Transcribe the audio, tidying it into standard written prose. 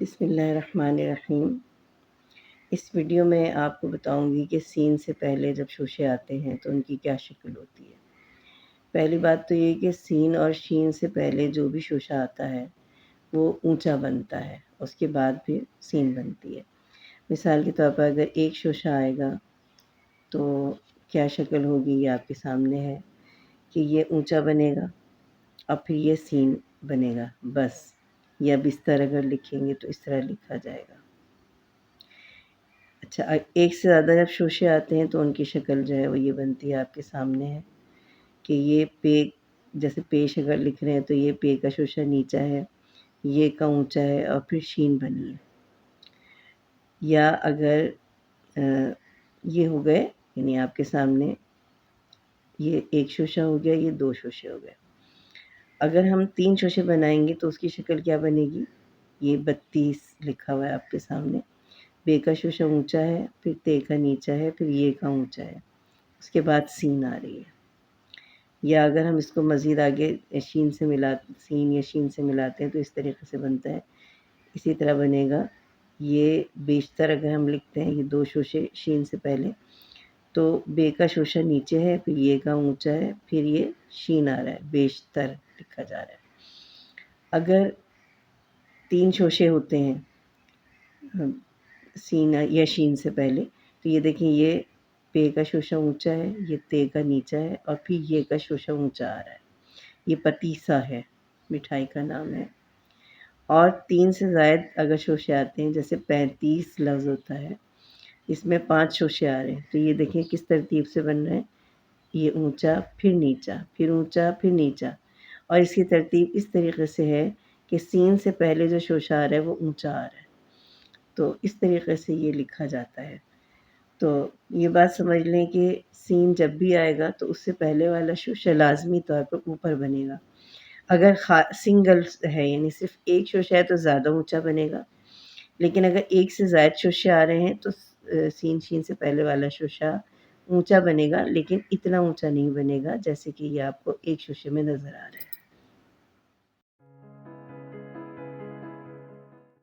بسم اللہ الرحمن الرحیم۔ اس ویڈیو میں آپ کو بتاؤں گی کہ سین سے پہلے جب شوشے آتے ہیں تو ان کی کیا شکل ہوتی ہے۔ پہلی بات تو یہ کہ سین اور شین سے پہلے جو بھی شوشہ آتا ہے وہ اونچا بنتا ہے، اس کے بعد پھر سین بنتی ہے۔ مثال کے طور پر اگر ایک شوشہ آئے گا تو کیا شکل ہوگی، یہ آپ کے سامنے ہے کہ یہ اونچا بنے گا اور پھر یہ سین بنے گا بس، یا بستر اگر لکھیں گے تو اس طرح لکھا جائے گا۔ اچھا، ایک سے زیادہ جب شوشے آتے ہیں تو ان کی شکل جو ہے وہ یہ بنتی ہے، آپ کے سامنے ہے کہ یہ پے، جیسے پیش اگر لکھ رہے ہیں تو یہ پے کا شوشہ نیچا ہے، یہ کا اونچا ہے اور پھر شین بنی ہے۔ یا اگر یہ ہو گئے، یعنی آپ کے سامنے یہ ایک شوشہ ہو گیا، یہ دو شوشے ہو گئے۔ اگر ہم 3 شوشے بنائیں گے تو اس کی شکل کیا بنے گی، یہ 32 لکھا ہوا ہے آپ کے سامنے۔ بے کا شوشہ اونچا ہے، پھر تے کا نیچا ہے، پھر یہ کا اونچا ہے، اس کے بعد سین آ رہی ہے۔ یا اگر ہم اس کو مزید آگے سین یا شین سے ملاتے ہیں تو اس طریقے سے بنتا ہے۔ اسی طرح بنے گا یہ بیشتر، اگر ہم لکھتے ہیں یہ 2 شوشے شین سے پہلے، تو بے کا شوشہ نیچے ہے، پھر یہ کا اونچا ہے، پھر یہ شین آ رہا ہے، بیشتر لکھا جا رہا ہے۔ اگر 3 شوشے ہوتے ہیں سین یا شین سے پہلے تو یہ دیکھیں، یہ پے کا شوشہ اونچا ہے، یہ تے کا نیچا ہے اور پھر یہ کا شوشہ اونچا آ رہا ہے، یہ پتیسا ہے، مٹھائی کا نام ہے۔ اور 3 سے زائد اگر شوشے آتے ہیں، جیسے 35 لفظ ہوتا ہے، اس میں 5 شوشے آ رہے ہیں، تو یہ دیکھیں کس ترتیب سے بن رہے ہیں، یہ اونچا پھر نیچا پھر اونچا پھر نیچا، اور اس کی ترتیب اس طریقے سے ہے کہ سین سے پہلے جو شوشہ آ رہا ہے وہ اونچا آ رہا ہے، تو اس طریقے سے یہ لکھا جاتا ہے۔ تو یہ بات سمجھ لیں کہ سین جب بھی آئے گا تو اس سے پہلے والا شوشہ لازمی طور پر اوپر بنے گا۔ اگر سنگل ہے، یعنی صرف ایک شوشہ ہے تو زیادہ اونچا بنے گا، لیکن اگر ایک سے زائد شوشے آ رہے ہیں تو سین شین سے پہلے والا شوشہ اونچا بنے گا، لیکن اتنا اونچا نہیں بنے گا جیسے کہ یہ آپ کو ایک شوشے میں نظر آ رہا ہے۔